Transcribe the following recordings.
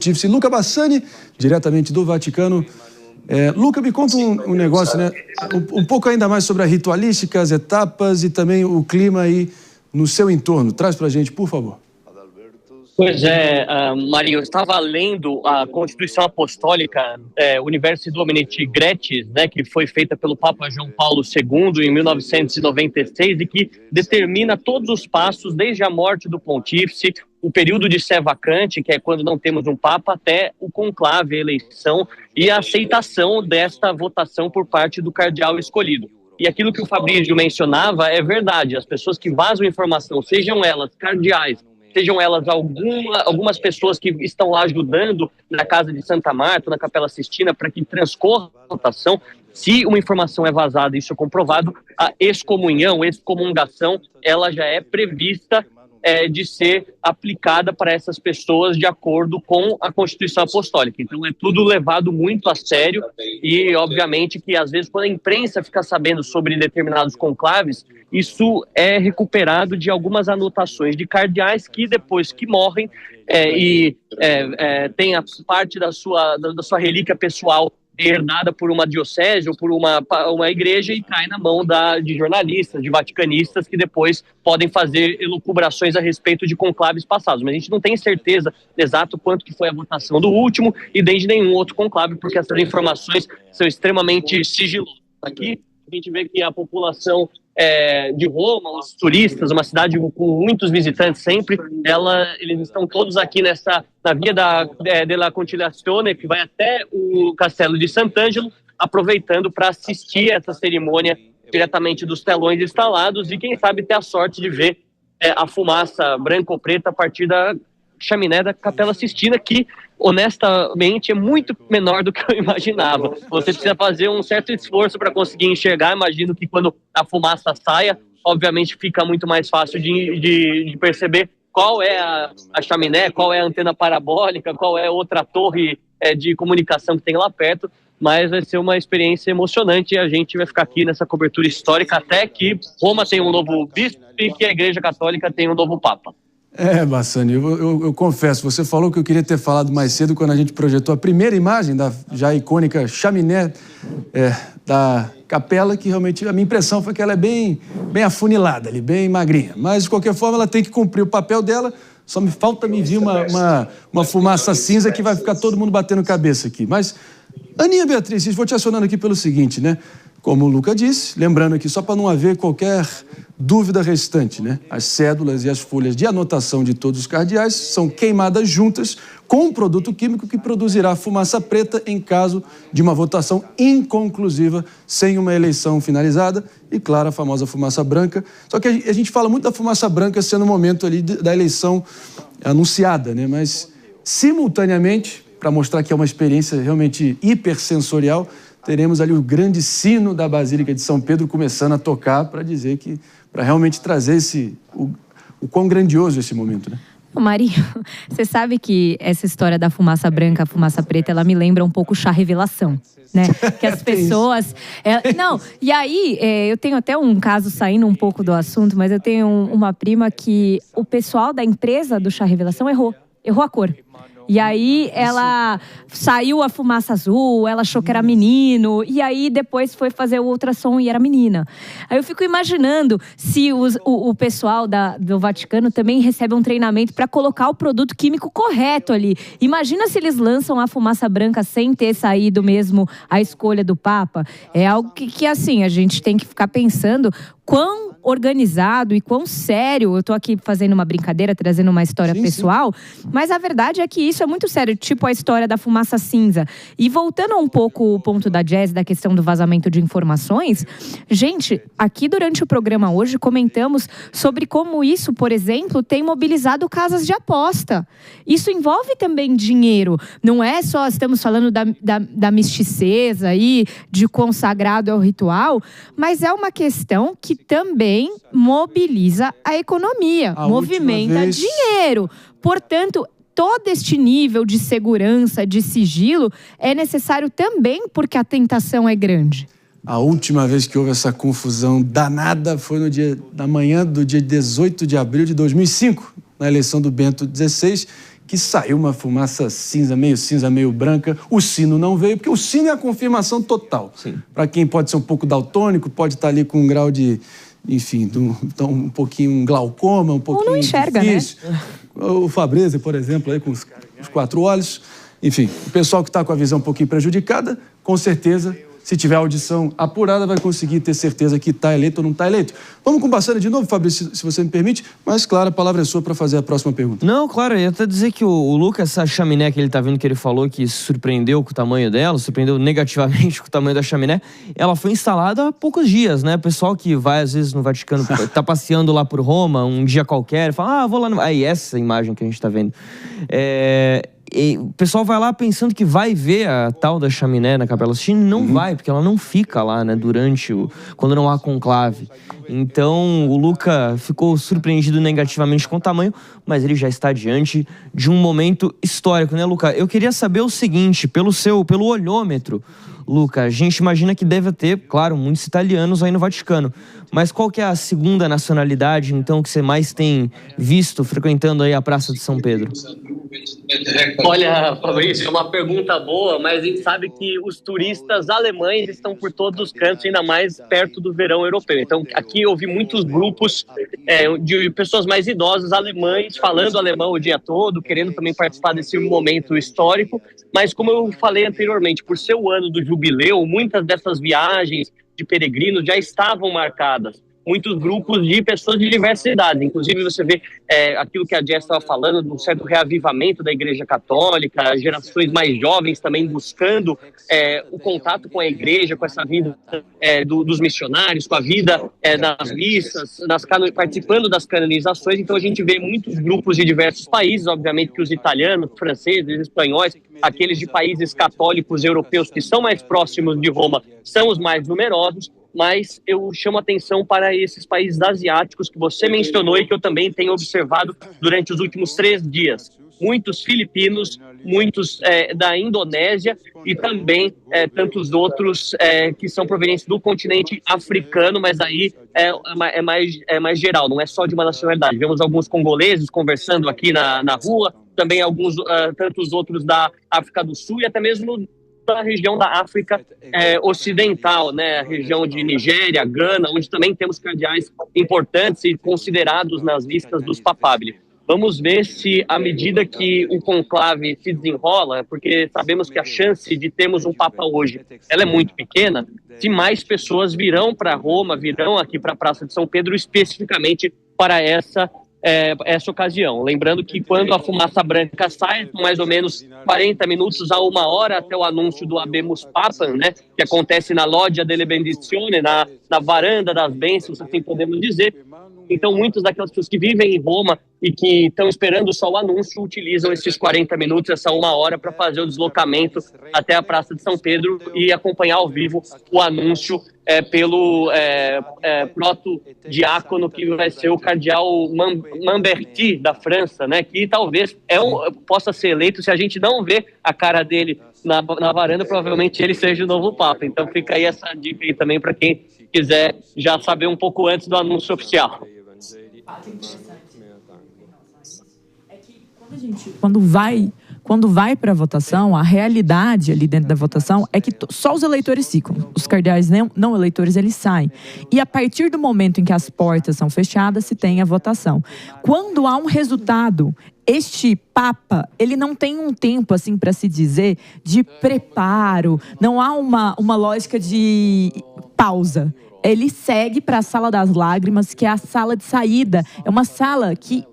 Pontífice Luca Bassani, diretamente do Vaticano. Luca, me conta um negócio, né? Um pouco ainda mais sobre a ritualística, as etapas e também o clima aí no seu entorno. Traz pra gente, por favor. Pois é, Marinho, eu estava lendo a Constituição Apostólica Universi Domini Gregis, né, que foi feita pelo Papa João Paulo II em 1996 e que determina todos os passos, desde a morte do pontífice, o período de sé vacante, que é quando não temos um Papa, até o conclave, a eleição e a aceitação desta votação por parte do cardeal escolhido. E aquilo que o Fabrício mencionava é verdade, as pessoas que vazam informação, sejam elas cardeais, sejam elas algumas pessoas que estão lá ajudando na Casa de Santa Marta, na Capela Sistina, para que transcorra a votação. Se uma informação é vazada, isso é comprovado, a excomunhão, excomungação, ela já é prevista de ser aplicada para essas pessoas de acordo com a Constituição Apostólica. Então é tudo levado muito a sério e obviamente que às vezes quando a imprensa fica sabendo sobre determinados conclaves, isso é recuperado de algumas anotações de cardeais que depois que morrem tem a parte da sua relíquia pessoal herdada por uma diocese ou por uma igreja e cai na mão de jornalistas, de vaticanistas que depois podem fazer elucubrações a respeito de conclaves passados. Mas a gente não tem certeza exato quanto que foi a votação do último e desde nenhum outro conclave, porque essas informações são extremamente sigilosas. Aqui a gente vê que a população de Roma, os turistas, uma cidade com muitos visitantes sempre, eles estão todos aqui na via della Conciliazione, que vai até o Castelo de Sant'Angelo, aproveitando para assistir essa cerimônia diretamente dos telões instalados e quem sabe ter a sorte de ver a fumaça branca ou preta a partir da chaminé da Capela Sistina, que honestamente é muito menor do que eu imaginava. Você precisa fazer um certo esforço para conseguir enxergar. Imagino que quando a fumaça saia, obviamente fica muito mais fácil de perceber qual é a chaminé, qual é a antena parabólica, qual é outra torre de comunicação que tem lá perto, mas vai ser uma experiência emocionante e a gente vai ficar aqui nessa cobertura histórica até que Roma tenha um novo bispo e que a Igreja Católica tenha um novo Papa. Bassani, eu confesso, você falou que eu queria ter falado mais cedo quando a gente projetou a primeira imagem da já icônica chaminé da capela, que realmente a minha impressão foi que ela é bem afunilada ali, bem magrinha. Mas, de qualquer forma, ela tem que cumprir o papel dela, só me falta me vir uma fumaça cinza que vai ficar todo mundo batendo cabeça aqui. Mas, Aninha Beatriz, vou te acionando aqui pelo seguinte, né? Como o Luca disse, lembrando aqui, só para não haver qualquer dúvida restante, né? As cédulas e as folhas de anotação de todos os cardeais são queimadas juntas com um produto químico que produzirá fumaça preta em caso de uma votação inconclusiva, sem uma eleição finalizada. E, claro, a famosa fumaça branca. Só que a gente fala muito da fumaça branca sendo o momento ali da eleição anunciada, né? Mas, simultaneamente, para mostrar que é uma experiência realmente hipersensorial, teremos ali o grande sino da Basílica de São Pedro começando a tocar para dizer que, para realmente trazer o quão grandioso esse momento, né? Marinho, você sabe que essa história da fumaça branca, fumaça preta, ela me lembra um pouco o chá revelação, né? Que as pessoas... e aí, eu tenho até um caso saindo um pouco do assunto, mas eu tenho uma prima que o pessoal da empresa do chá revelação errou a cor. E aí ela saiu a fumaça azul, ela achou que era menino, e aí depois foi fazer o ultrassom e era menina. Aí eu fico imaginando se o pessoal do Vaticano também recebe um treinamento para colocar o produto químico correto ali. Imagina se eles lançam a fumaça branca sem ter saído mesmo a escolha do Papa. É algo que assim, a gente tem que ficar pensando quão organizado e quão sério. Eu tô aqui fazendo uma brincadeira, trazendo uma história pessoal, mas a verdade é que isso é muito sério, tipo a história da fumaça cinza. E voltando um pouco o ponto da Jazz, da questão do vazamento de informações, gente, aqui durante o programa hoje comentamos sobre como isso, por exemplo, tem mobilizado casas de aposta. Isso envolve também dinheiro. Não é só, estamos falando da misticeza aí, de consagrado ao ritual, mas é uma questão que também mobiliza a economia, movimenta dinheiro. Portanto, todo este nível de segurança, de sigilo, é necessário também porque a tentação é grande. A última vez que houve essa confusão danada foi na manhã do dia 18 de abril de 2005, na eleição do Bento XVI, que saiu uma fumaça cinza, meio branca. O sino não veio, porque o sino é a confirmação total. Para quem pode ser um pouco daltônico, pode estar ali com um grau de, enfim, um pouquinho um glaucoma, um pouquinho ou não enxerga, difícil. Né? O Fabrese, por exemplo, aí com os 4 olhos. Enfim, o pessoal que está com a visão um pouquinho prejudicada, com certeza, se tiver audição apurada, vai conseguir ter certeza que está eleito ou não está eleito. Vamos com o Bassani de novo, Fabrício, se você me permite. Mas, claro, a palavra é sua para fazer a próxima pergunta. Não, claro, eu ia até dizer que o Lucas, essa chaminé que ele tá vendo, que ele falou que se surpreendeu com o tamanho dela, surpreendeu negativamente com o tamanho da chaminé, ela foi instalada há poucos dias, né? O pessoal que vai, às vezes, no Vaticano, tá passeando lá por Roma, um dia qualquer, fala, vou lá... Aí, essa imagem que a gente tá vendo. E o pessoal vai lá pensando que vai ver a tal da chaminé na Capela Sistina, não vai, porque ela não fica lá, né, quando não há conclave. Então, o Luca ficou surpreendido negativamente com o tamanho, mas ele já está diante de um momento histórico, né, Luca? Eu queria saber o seguinte, pelo olhômetro, Luca, a gente imagina que deve ter, claro, muitos italianos aí no Vaticano. Mas qual que é a segunda nacionalidade, então, que você mais tem visto frequentando aí a Praça de São Pedro? Olha, Fabrício, é uma pergunta boa, mas a gente sabe que os turistas alemães estão por todos os cantos, ainda mais perto do verão europeu. Então, aqui eu vi muitos grupos de pessoas mais idosas alemães, falando alemão o dia todo, querendo também participar desse momento histórico. Mas, como eu falei anteriormente, por ser o ano do jubileu, muitas dessas viagens de peregrinos já estavam marcadas. Muitos grupos de pessoas de diversas idades. Inclusive, você vê aquilo que a Jess estava falando, de um certo reavivamento da Igreja Católica, gerações mais jovens também buscando o contato com a Igreja, com essa vida dos missionários, com a vida nas missas, participando das canonizações. Então, a gente vê muitos grupos de diversos países, obviamente que os italianos, franceses, espanhóis, aqueles de países católicos europeus que são mais próximos de Roma, são os mais numerosos. Mas eu chamo atenção para esses países asiáticos que você mencionou e que eu também tenho observado durante os últimos 3 dias. Muitos filipinos, muitos da Indonésia e também tantos outros que são provenientes do continente africano, mas aí é mais geral, não é só de uma nacionalidade. Vemos alguns congoleses conversando aqui na rua, também tantos outros da África do Sul e até mesmo da região da África Ocidental, né? A região de Nigéria, Gana, onde também temos cardeais importantes e considerados nas listas dos papabili. Vamos ver se, à medida que o conclave se desenrola, porque sabemos que a chance de termos um papa hoje ela é muito pequena, se mais pessoas virão para Roma, virão aqui para a Praça de São Pedro, especificamente para essa ocasião. Lembrando que quando a fumaça branca sai, são mais ou menos 40 minutos a 1 hora até o anúncio do Habemus Papam, né, que acontece na Loggia delle Benedizioni, na varanda das bênçãos, assim podemos dizer. Então, muitas daquelas pessoas que vivem em Roma e que estão esperando só o anúncio, utilizam esses 40 minutos, essa 1 hora, para fazer o deslocamento até a Praça de São Pedro e acompanhar ao vivo o anúncio pelo proto-diácono, que vai ser o cardeal Mamberti, da França, né, que talvez possa ser eleito. Se a gente não vê a cara dele na varanda, provavelmente ele seja o novo Papa. Então fica aí essa dica aí também para quem quiser já saber um pouco antes do anúncio oficial. É que quando vai para a votação, a realidade ali dentro da votação é que só os eleitores ficam. Os cardeais não eleitores, eles saem. E a partir do momento em que as portas são fechadas, se tem a votação. Quando há um resultado, este Papa, ele não tem um tempo, assim, para se dizer, de preparo. Não há uma lógica de pausa. Ele segue para a Sala das Lágrimas, que é a sala de saída. É uma sala que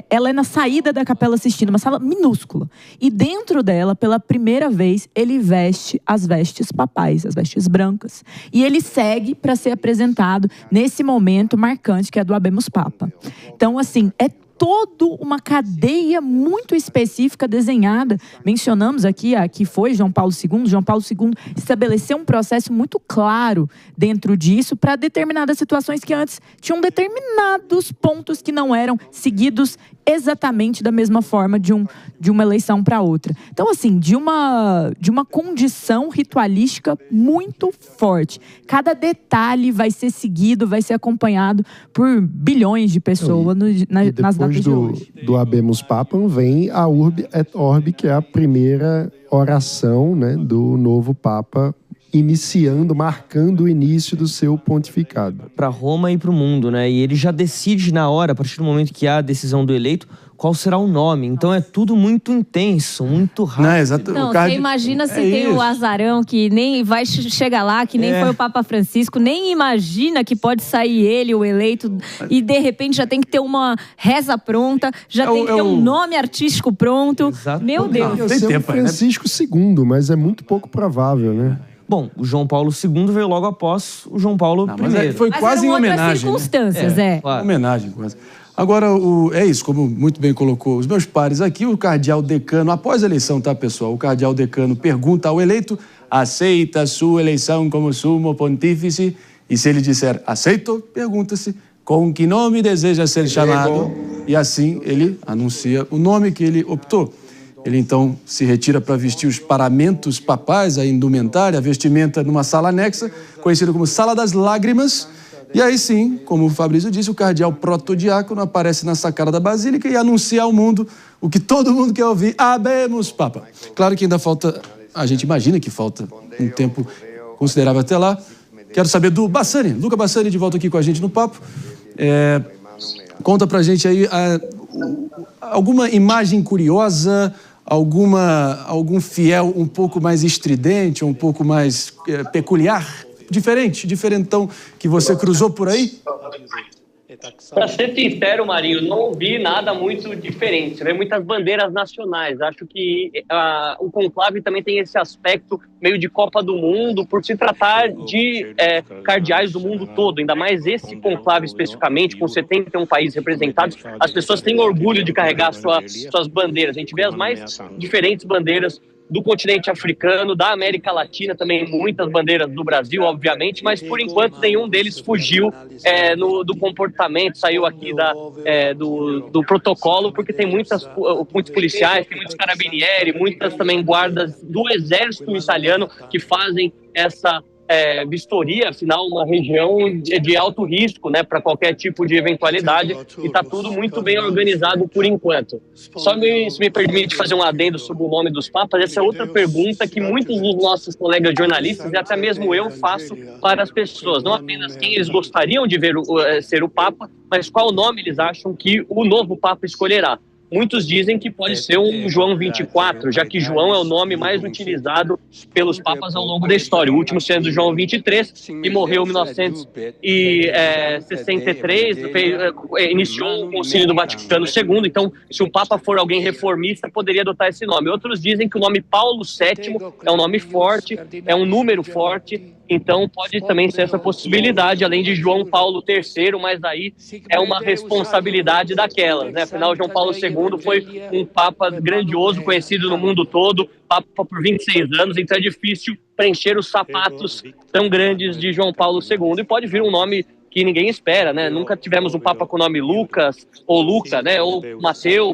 ela é na saída da Capela Sistina, uma sala minúscula. E dentro dela, pela primeira vez, ele veste as vestes papais, as vestes brancas. E ele segue para ser apresentado nesse momento marcante, que é do Habemus Papa. Então, assim, é toda uma cadeia muito específica desenhada. Mencionamos aqui que foi João Paulo II. João Paulo II estabeleceu um processo muito claro dentro disso para determinadas situações que antes tinham determinados pontos que não eram seguidos exatamente da mesma forma de uma eleição para outra. Então, assim, de uma condição ritualística muito forte. Cada detalhe vai ser seguido, vai ser acompanhado por bilhões de pessoas nas data de hoje. do Habemus Papam vem a Urbi et Orbi, que é a primeira oração, né, do novo Papa, marcando o início do seu pontificado. Para Roma e para o mundo, né? E ele já decide na hora, a partir do momento que há a decisão do eleito, qual será o nome. Então é tudo muito intenso, muito rápido. Não, exato. Não, você imagina se tem o azarão que nem vai chegar lá, que nem foi o Papa Francisco, nem imagina que pode sair ele, o eleito, e de repente já tem que ter uma reza pronta, já tem que ter um nome artístico pronto. Exato. Meu Deus. Ia ser o Francisco II, mas é muito pouco provável, né? Bom, o João Paulo II veio logo após o João Paulo I. Foi quase em eram outras homenagem. circunstâncias, Claro. Homenagem, quase. Agora, é isso, como muito bem colocou os meus pares aqui, o cardeal decano, após a eleição, tá, pessoal? O cardeal decano pergunta ao eleito, aceita a sua eleição como sumo pontífice? E se ele disser aceito, pergunta-se, com que nome deseja ser chamado? E assim ele anuncia o nome que ele optou. Ele então se retira para vestir os paramentos papais, a indumentária, a vestimenta numa sala anexa, conhecida como Sala das Lágrimas. E aí sim, como o Fabrício disse, o cardeal protodiácono aparece na sacada da Basílica e anuncia ao mundo o que todo mundo quer ouvir: Habemus Papa. Claro que ainda falta, a gente imagina que falta um tempo considerável até lá. Quero saber do Bassani, Luca Bassani, de volta aqui com a gente no papo. Conta pra gente aí alguma imagem curiosa, algum fiel um pouco mais estridente, um pouco mais peculiar, diferentão, que você cruzou por aí? Para ser sincero, Marinho, não vi nada muito diferente. Você vê muitas bandeiras nacionais. Acho que o conclave também tem esse aspecto meio de Copa do Mundo, por se tratar de cardeais do mundo todo. Ainda mais esse conclave especificamente, com 71 países representados, as pessoas têm orgulho de carregar suas bandeiras. A gente vê as mais diferentes bandeiras do continente africano, da América Latina, também muitas bandeiras do Brasil, obviamente, mas por enquanto nenhum deles fugiu do comportamento, saiu aqui do protocolo, porque tem muitos policiais, tem muitos carabinieri, muitas também guardas do exército italiano que fazem essa vistoria, afinal, uma região de alto risco, né, para qualquer tipo de eventualidade, e está tudo muito bem organizado por enquanto. Só se me permite fazer um adendo sobre o nome dos papas, essa é outra pergunta que muitos dos nossos colegas jornalistas, e até mesmo eu, faço para as pessoas. Não apenas quem eles gostariam de ver ser o papa, mas qual nome eles acham que o novo papa escolherá. Muitos dizem que pode ser um João 24, já que João é o nome mais utilizado pelos papas ao longo da história. O último sendo João 23, que morreu em 1963, iniciou o Concílio do Vaticano II. Então, se o papa for alguém reformista, poderia adotar esse nome. Outros dizem que o nome Paulo VII é um nome forte, é um número forte. Então pode também ser essa possibilidade, além de João Paulo III, mas aí é uma responsabilidade daquelas, né? Afinal, João Paulo II foi um papa grandioso, conhecido no mundo todo, papa por 26 anos, então é difícil preencher os sapatos tão grandes de João Paulo II. E pode vir um nome que ninguém espera, né? Nunca tivemos um papa com o nome Lucas, ou Luca, né? Ou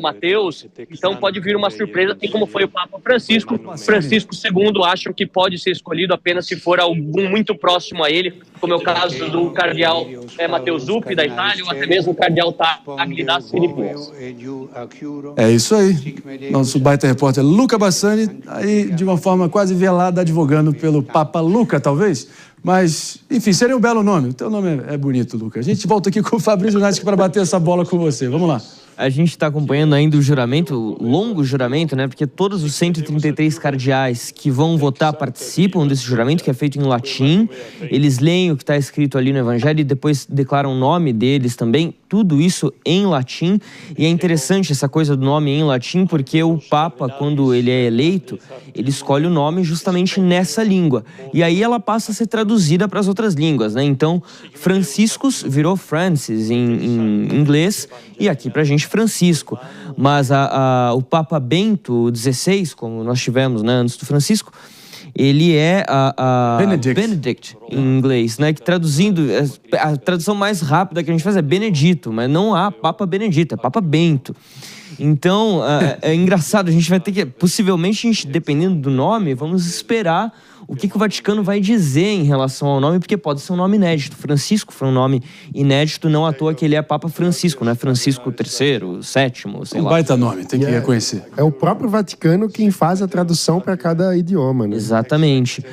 Mateus. Então pode vir uma surpresa, assim como foi o Papa Francisco. Francisco II acham que pode ser escolhido apenas se for algum muito próximo a ele, como é o caso do cardeal Matteo Zuppi, da Itália, ou até mesmo o cardeal Tagle das Filipinas. É isso aí. Nosso baita repórter Luca Bassani, aí de uma forma quase velada, advogando pelo Papa Luca, talvez. Mas, enfim, seria um belo nome. O teu nome é bonito, Luca. A gente volta aqui com o Fabrício Nascimento para bater essa bola com você. Vamos lá. A gente está acompanhando ainda o juramento, o longo juramento, né? Porque todos os 133 cardeais que vão votar participam desse juramento, que é feito em latim. Eles leem o que está escrito ali no Evangelho e depois declaram o nome deles também. Tudo isso em latim. E é interessante essa coisa do nome em latim, porque o Papa, quando ele é eleito, ele escolhe o nome justamente nessa língua. E aí ela passa a ser traduzida para as outras línguas, né? Então, Franciscus virou Francis em inglês, e aqui pra gente Francisco. Mas o Papa Bento XVI, como nós tivemos, né, antes do Francisco, ele é Benedict em inglês, né? Que traduzindo, a tradução mais rápida que a gente faz é Benedito, mas não há Papa Benedito, é Papa Bento. Então, é engraçado, a gente vai ter que... Possivelmente, a gente, dependendo do nome, vamos esperar o que o Vaticano vai dizer em relação ao nome, porque pode ser um nome inédito. Francisco foi um nome inédito, não à toa que ele é Papa Francisco, né? Francisco III, VII, sei lá. Baita nome, tem que reconhecer. É o próprio Vaticano quem faz a tradução para cada idioma, né? Exatamente.